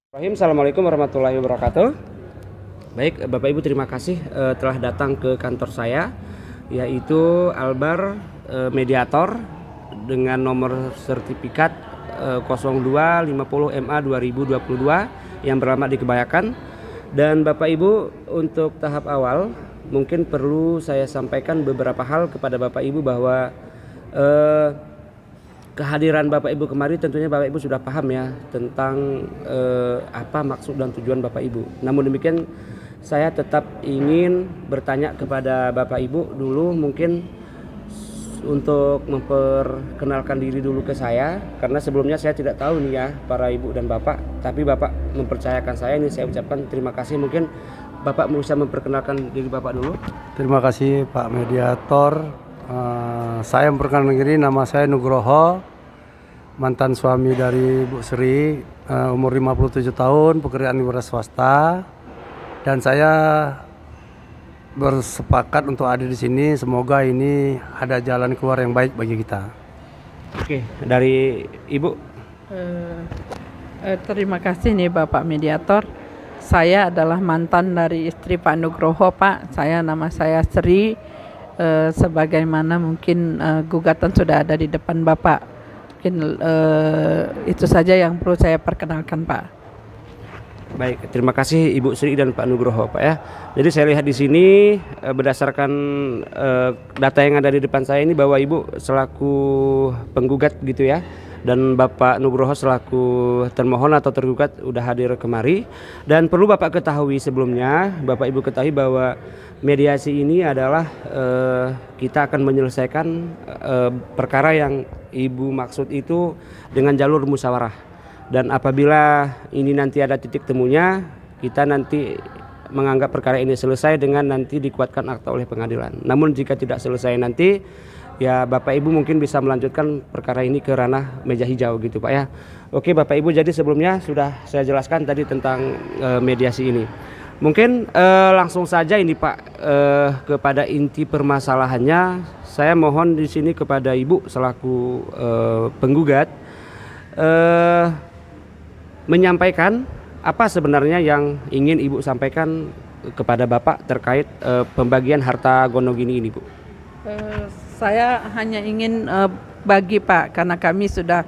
Assalamualaikum warahmatullahi wabarakatuh. Baik, Bapak Ibu, terima kasih telah datang ke kantor saya, yaitu Albar Mediator dengan nomor sertifikat 0250 MA 2022 yang beralamat di Kebayakan. Dan Bapak Ibu, untuk tahap awal mungkin perlu saya sampaikan beberapa hal kepada Bapak Ibu bahwa kehadiran Bapak Ibu kemari tentunya Bapak Ibu sudah paham ya tentang apa maksud dan tujuan Bapak Ibu. Namun demikian saya tetap ingin bertanya kepada Bapak Ibu dulu, mungkin untuk memperkenalkan diri dulu ke saya, karena sebelumnya saya tidak tahu nih ya para Ibu dan Bapak, tapi Bapak mempercayakan saya, ini saya ucapkan terima kasih. Mungkin Bapak bisa memperkenalkan diri Bapak dulu. Terima kasih Pak Mediator. Saya memperkenalkan diri, nama saya Nugroho, mantan suami dari Bu Sri, umur 57 tahun, pekerjaan di wira swasta, dan saya bersepakat untuk ada di sini. Semoga ini ada jalan keluar yang baik bagi kita. Oke, dari Ibu. Terima kasih nih Bapak Mediator. Saya adalah mantan dari istri Pak Nugroho, Pak. Nama saya Sri. Sebagaimana mungkin gugatan sudah ada di depan Bapak. Mungkin itu saja yang perlu saya perkenalkan, Pak. Baik, terima kasih Ibu Sri dan Pak Nugroho, Pak ya. Jadi saya lihat di sini berdasarkan data yang ada di depan saya ini bahwa Ibu selaku penggugat gitu ya, dan Bapak Nugroho selaku termohon atau tergugat udah hadir kemari. Dan perlu Bapak ketahui sebelumnya, Bapak Ibu ketahui bahwa mediasi ini adalah kita akan menyelesaikan perkara yang Ibu maksud itu dengan jalur musyawarah. Dan apabila ini nanti ada titik temunya, kita nanti menganggap perkara ini selesai dengan nanti dikuatkan akta oleh pengadilan. Namun jika tidak selesai nanti, ya Bapak Ibu mungkin bisa melanjutkan perkara ini ke ranah meja hijau gitu Pak ya. Oke Bapak Ibu, jadi sebelumnya sudah saya jelaskan tadi tentang mediasi ini. Mungkin langsung saja ini Pak kepada inti permasalahannya. Saya mohon di sini kepada Ibu selaku penggugat menyampaikan apa sebenarnya yang ingin Ibu sampaikan kepada Bapak terkait pembagian harta gonogini ini Bu. Saya hanya ingin bagi Pak, karena kami sudah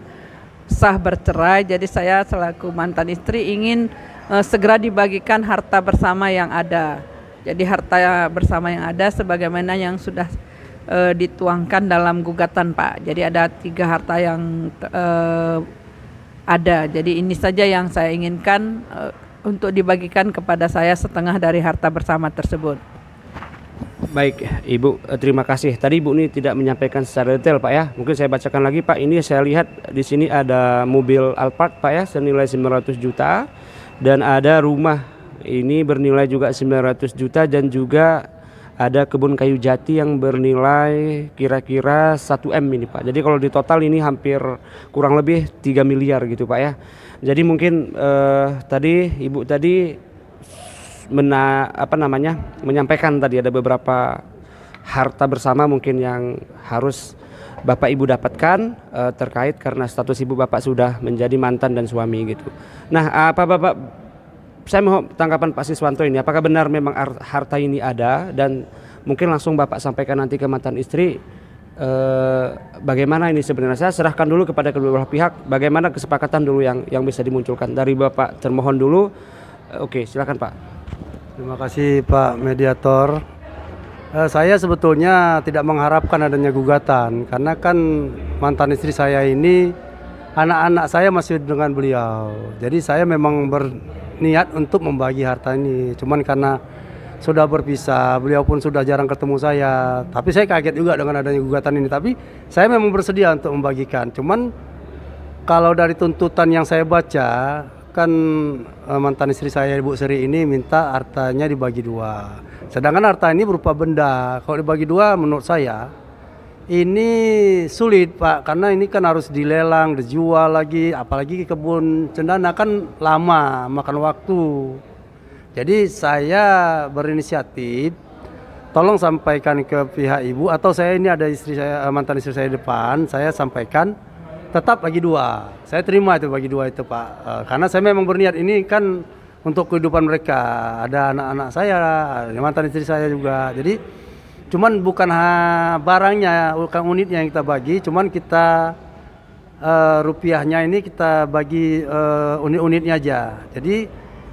sah bercerai, jadi saya selaku mantan istri ingin segera dibagikan harta bersama yang ada. Jadi harta bersama yang ada sebagaimana yang sudah dituangkan dalam gugatan Pak. Jadi ada 3 harta yang ada. Jadi ini saja yang saya inginkan untuk dibagikan kepada saya setengah dari harta bersama tersebut. Baik Ibu, terima kasih. Tadi Ibu ini tidak menyampaikan secara detail Pak ya. Mungkin saya bacakan lagi Pak. Ini saya lihat di sini ada mobil Alphard Pak ya senilai 900 juta dan ada rumah ini bernilai juga 900 juta dan juga ada kebun kayu jati yang bernilai kira-kira 1M ini Pak. Jadi kalau di total ini hampir kurang lebih 3 miliar gitu Pak ya. Jadi mungkin tadi Ibu tadi menyampaikan tadi ada beberapa harta bersama mungkin yang harus Bapak Ibu dapatkan terkait karena status Ibu Bapak sudah menjadi mantan dan suami gitu. Nah, apa Bapak, saya mau tanggapan Pak Siswanto ini, apakah benar memang harta ini ada, dan mungkin langsung Bapak sampaikan nanti ke mantan istri bagaimana ini sebenarnya. Saya serahkan dulu kepada kedua belah pihak, bagaimana kesepakatan dulu yang bisa dimunculkan dari Bapak termohon dulu. Oke, silakan Pak. Terima kasih Pak Mediator. Saya sebetulnya tidak mengharapkan adanya gugatan, karena kan mantan istri saya ini, anak-anak saya masih dengan beliau. Jadi saya memang berniat untuk membagi harta ini. Cuman karena sudah berpisah, beliau pun sudah jarang ketemu saya. Tapi saya kaget juga dengan adanya gugatan ini. Tapi saya memang bersedia untuk membagikan. Cuman kalau dari tuntutan yang saya baca, kan mantan istri saya Ibu Sri ini minta hartanya dibagi 2. Sedangkan harta ini berupa benda. Kalau dibagi 2 menurut saya ini sulit Pak, karena ini kan harus dilelang, dijual lagi, apalagi kebun cendana kan lama, makan waktu. Jadi saya berinisiatif, tolong sampaikan ke pihak Ibu, atau saya ini ada istri saya, mantan istri saya di depan, saya sampaikan tetap bagi dua. Saya terima itu bagi dua itu Pak. Karena saya memang berniat ini kan untuk kehidupan mereka. Ada anak-anak saya, ada mantan istri saya juga. Jadi cuman bukan barangnya, bukan unitnya yang kita bagi, cuman kita rupiahnya ini kita bagi unit-unitnya aja. Jadi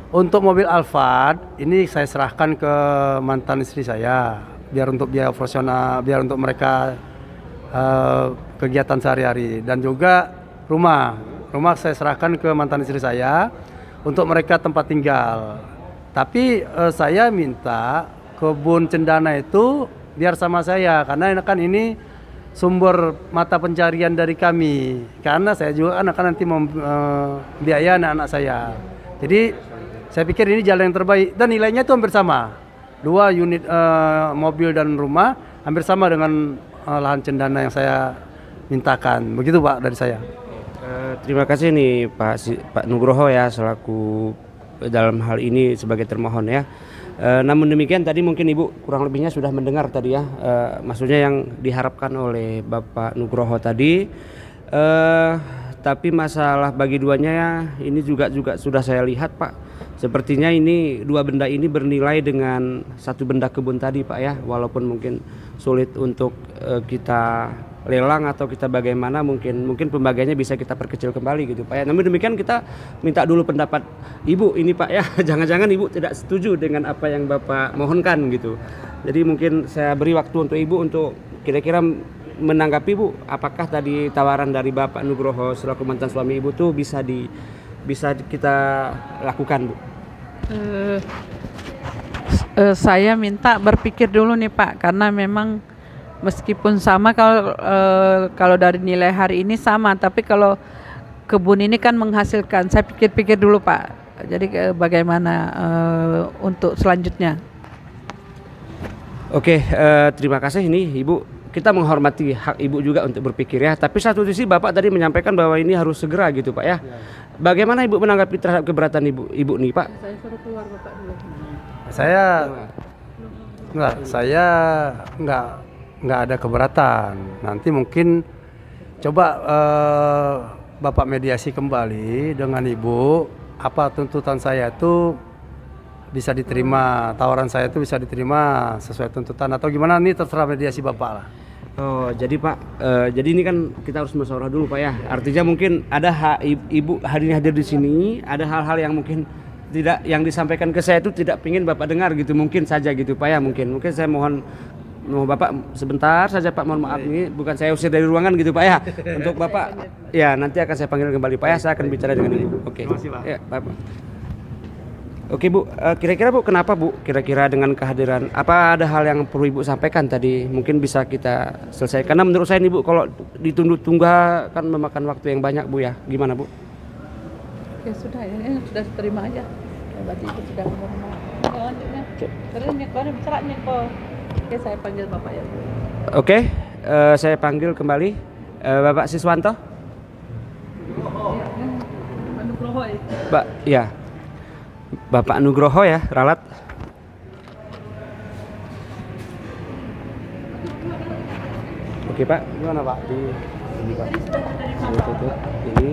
untuk mobil Alphard ini saya serahkan ke mantan istri saya biar untuk biaya operasional, biar untuk mereka kegiatan sehari-hari, dan juga rumah saya serahkan ke mantan istri saya untuk mereka tempat tinggal. Tapi saya minta kebun cendana itu biar sama saya, karena kan ini sumber mata pencarian dari kami, karena saya juga akan nanti membiayai anak-anak saya. Jadi saya pikir ini jalan yang terbaik dan nilainya itu hampir sama. 2 unit mobil dan rumah hampir sama dengan lahan cendana yang saya mintakan. Begitu Pak dari saya. Terima kasih nih Pak Nugroho ya selaku dalam hal ini sebagai termohon ya. Namun demikian tadi mungkin Ibu kurang lebihnya sudah mendengar tadi ya, maksudnya yang diharapkan oleh Bapak Nugroho tadi. Tapi masalah bagi duanya ya ini juga sudah saya lihat Pak. Sepertinya ini 2 benda ini bernilai dengan 1 benda kebun tadi Pak ya, walaupun mungkin sulit untuk kita lelang atau kita bagaimana, mungkin pembagiannya bisa kita perkecil kembali gitu Pak ya. Namun demikian kita minta dulu pendapat Ibu ini Pak ya. Jangan-jangan Ibu tidak setuju dengan apa yang Bapak mohonkan gitu. Jadi mungkin saya beri waktu untuk Ibu untuk kira-kira menanggapi Bu, apakah tadi tawaran dari Bapak Nugroho selaku mantan suami Ibu tuh bisa kita lakukan Bu? Saya minta berpikir dulu nih Pak, karena memang meskipun sama kalau dari nilai hari ini sama, tapi kalau kebun ini kan menghasilkan, saya pikir-pikir dulu Pak. Jadi bagaimana untuk selanjutnya? Oke, terima kasih ini Ibu. Kita menghormati hak Ibu juga untuk berpikir ya. Tapi satu sisi Bapak tadi menyampaikan bahwa ini harus segera gitu Pak ya. Bagaimana Ibu menanggapi terhadap keberatan Ibu nih Pak? Saya suruh keluar Bapak dulu. Saya nggak ada keberatan. Nanti mungkin coba Bapak mediasi kembali dengan Ibu, apa tuntutan saya itu bisa diterima, tawaran saya itu bisa diterima sesuai tuntutan atau gimana, nih terserah mediasi Bapak lah. Oh jadi Pak, jadi ini kan kita harus musyawarah dulu Pak ya. Artinya mungkin ada hak Ibu hari ini hadir di sini, ada hal-hal yang mungkin tidak yang disampaikan ke saya itu tidak ingin Bapak dengar gitu, mungkin saja gitu Pak ya. Mungkin saya mohon Bapak sebentar saja Pak, mohon maaf ini bukan saya usir dari ruangan gitu Pak ya. Untuk Bapak ya nanti akan saya panggil kembali Pak ya, saya akan bicara dengan Ibu. Oke. Terima kasih, Pak. Ya, Bapak. Oke Bu, kira-kira Bu kenapa Bu? Kira-kira dengan kehadiran apa ada hal yang perlu Ibu sampaikan tadi? Mungkin bisa kita selesaikan. Karena menurut saya nih Bu, kalau ditunda-tunda kan memakan waktu yang banyak Bu ya. Gimana Bu? Ya sudah ya, sudah terima aja. Ya, berarti itu sudah normal. Selanjutnya, terus kau bicaranya kok. Oke, saya panggil Bapak ya. Oke, saya panggil kembali Bapak Siswanto. Nugroho ya. Pak, ya. Bapak Nugroho ya, ralat. Oke Pak, Gimana Pak? Ini Pak. Ini.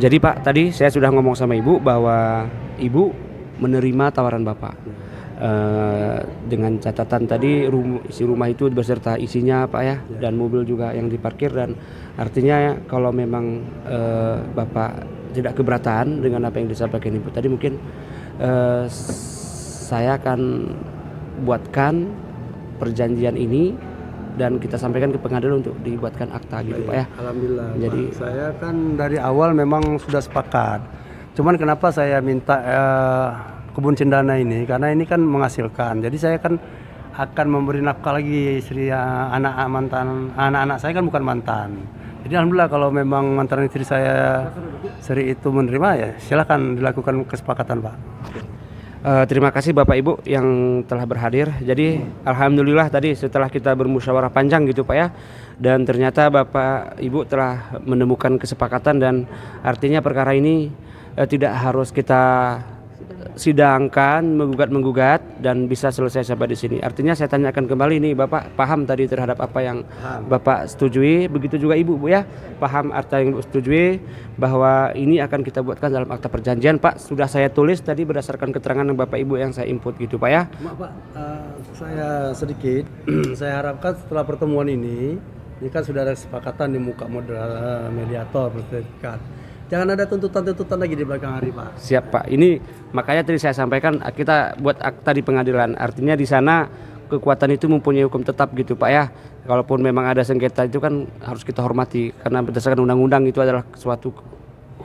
Jadi Pak, tadi saya sudah ngomong sama Ibu bahwa Ibu menerima tawaran Bapak. Dengan catatan tadi isi rumah itu beserta isinya Pak ya, dan mobil juga yang diparkir, dan artinya kalau memang Bapak tidak keberatan dengan apa yang disampaikan Ibu tadi, mungkin saya akan buatkan perjanjian ini dan kita sampaikan ke pengadilan untuk dibuatkan akta gitu Pak ya. Alhamdulillah. Jadi Pak, saya kan dari awal memang sudah sepakat. Cuman kenapa saya minta kebun cendana ini, karena ini kan menghasilkan. Jadi saya kan akan memberi nafkah lagi istri anak-anak saya kan bukan mantan. Jadi alhamdulillah kalau memang mantan istri saya Sri itu menerima, ya silakan dilakukan kesepakatan Pak. Terima kasih Bapak Ibu yang telah berhadir. Jadi alhamdulillah tadi setelah kita bermusyawarah panjang gitu Pak ya, dan ternyata Bapak Ibu telah menemukan kesepakatan, dan artinya perkara ini tidak harus kita sidangkan, menggugat dan bisa selesai sampai di sini. Artinya saya tanyakan kembali nih, Bapak paham tadi terhadap apa yang Bapak setujui, begitu juga Ibu, Bu ya, paham arti yang Ibu setujui bahwa ini akan kita buatkan dalam akta perjanjian, Pak. Sudah saya tulis tadi berdasarkan keterangan Bapak Ibu yang saya input gitu, Pak ya. Maaf Pak, saya sedikit, saya harapkan setelah pertemuan ini kan sudah ada kesepakatan di muka mediator bersertifikat. Jangan ada tuntutan-tuntutan lagi di belakang hari, Pak. Siap, Pak. Ini makanya tadi saya sampaikan kita buat akta di pengadilan. Artinya di sana kekuatan itu mempunyai hukum tetap gitu, Pak ya. Kalaupun memang ada sengketa itu kan harus kita hormati karena berdasarkan undang-undang itu adalah suatu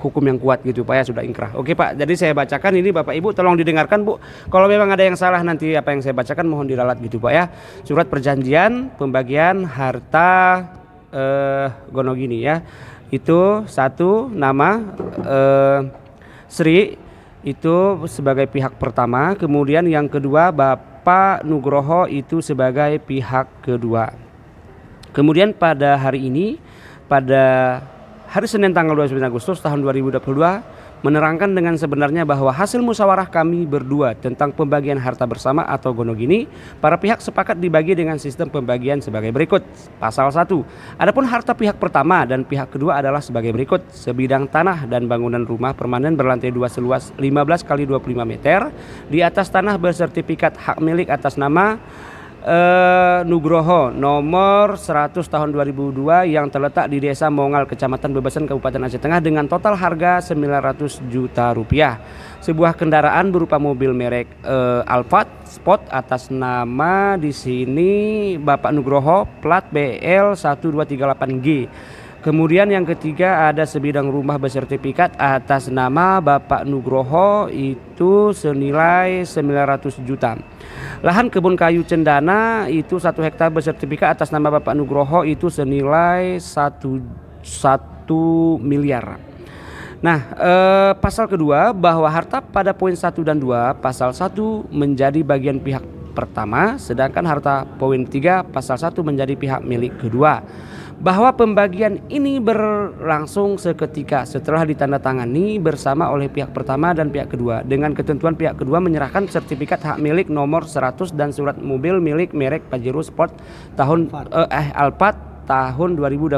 hukum yang kuat gitu, Pak ya, sudah inkrah. Oke, Pak. Jadi saya bacakan ini, Bapak Ibu tolong didengarkan, Bu. Kalau memang ada yang salah nanti apa yang saya bacakan mohon diralat gitu, Pak ya. Surat perjanjian pembagian harta Gonogini ya. Itu satu, nama Sri itu sebagai pihak pertama, kemudian yang kedua Bapak Nugroho itu sebagai pihak kedua. Kemudian pada hari ini, pada hari Senin tanggal 29 Agustus tahun 2022 menerangkan dengan sebenarnya bahwa hasil musyawarah kami berdua tentang pembagian harta bersama atau Gonogini, para pihak sepakat dibagi dengan sistem pembagian sebagai berikut. Pasal 1. Adapun harta pihak pertama dan pihak kedua adalah sebagai berikut. Sebidang tanah dan bangunan rumah permanen berlantai 2 seluas 15 x 25 meter di atas tanah bersertifikat hak milik atas nama Nugroho nomor 100 tahun 2002 yang terletak di Desa Mongal, Kecamatan Bebasan, Kabupaten Aceh Tengah dengan total harga 900 juta rupiah. Sebuah kendaraan berupa mobil merek Alphard Sport atas nama di sini Bapak Nugroho plat BL 1238G. Kemudian yang ketiga ada sebidang rumah bersertifikat atas nama Bapak Nugroho itu senilai 900 juta. Lahan kebun kayu cendana itu 1 hektar bersertifikat atas nama Bapak Nugroho itu senilai 1 miliar. Nah, pasal kedua bahwa harta pada poin 1 dan 2 pasal 1 menjadi bagian pihak pertama, sedangkan harta poin 3 pasal 1 menjadi pihak milik kedua. Bahwa pembagian ini berlangsung seketika setelah ditandatangani bersama oleh pihak pertama dan pihak kedua dengan ketentuan pihak kedua menyerahkan sertifikat hak milik nomor 100 dan surat mobil milik merek Pajero Sport tahun Alphard tahun 2022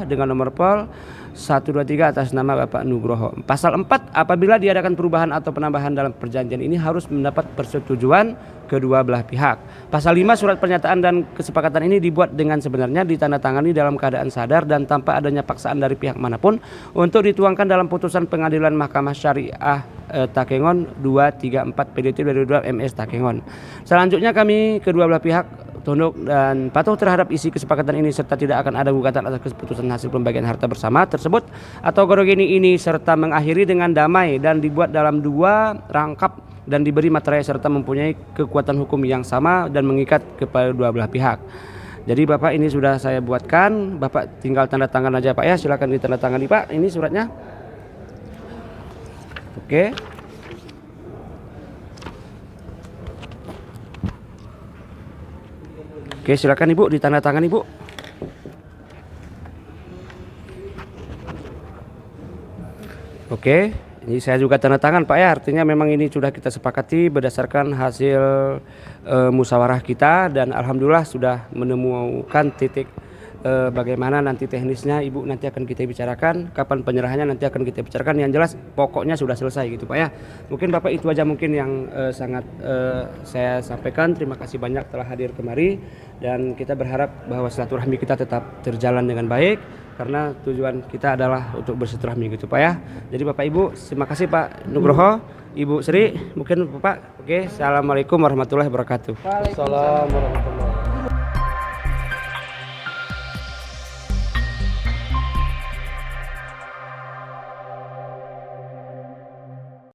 dengan nomor pol 123 atas nama Bapak Nugroho. Pasal 4, apabila diadakan perubahan atau penambahan dalam perjanjian ini harus mendapat persetujuan kedua belah pihak. Pasal 5, surat pernyataan dan kesepakatan ini dibuat dengan sebenarnya ditandatangani dalam keadaan sadar dan tanpa adanya paksaan dari pihak manapun untuk dituangkan dalam putusan pengadilan Mahkamah Syariah Takengon 234 PDT 2022 MS Takengon. Selanjutnya kami kedua belah pihak tunduk dan patuh terhadap isi kesepakatan ini serta tidak akan ada gugatan atas keputusan hasil pembagian harta bersama tersebut atau Gonogini ini serta mengakhiri dengan damai dan dibuat dalam 2 rangkap dan diberi materai serta mempunyai kekuatan hukum yang sama dan mengikat kepada dua belah pihak. Jadi Bapak ini sudah saya buatkan, Bapak tinggal tanda tangan aja Pak ya, silakan ditandatangani Pak, ini suratnya. Oke. Oke, silakan Ibu ditandatangani Ibu. Oke, ini saya juga tanda tangan Pak ya, artinya memang ini sudah kita sepakati berdasarkan hasil musyawarah kita dan alhamdulillah sudah menemukan titik bagaimana nanti teknisnya Ibu nanti akan kita bicarakan, kapan penyerahannya nanti akan kita bicarakan, yang jelas pokoknya sudah selesai gitu Pak ya. Mungkin Bapak itu aja mungkin yang sangat saya sampaikan. Terima kasih banyak telah hadir kemari dan kita berharap bahwa silaturahmi kita tetap terjalan dengan baik karena tujuan kita adalah untuk bersilaturahmi gitu Pak ya. Jadi Bapak Ibu terima kasih Pak Nugroho, Ibu Sri, mungkin Bapak. Oke, assalamualaikum warahmatullahi wabarakatuh. Waalaikumsalam warahmatullahi wabarakatuh.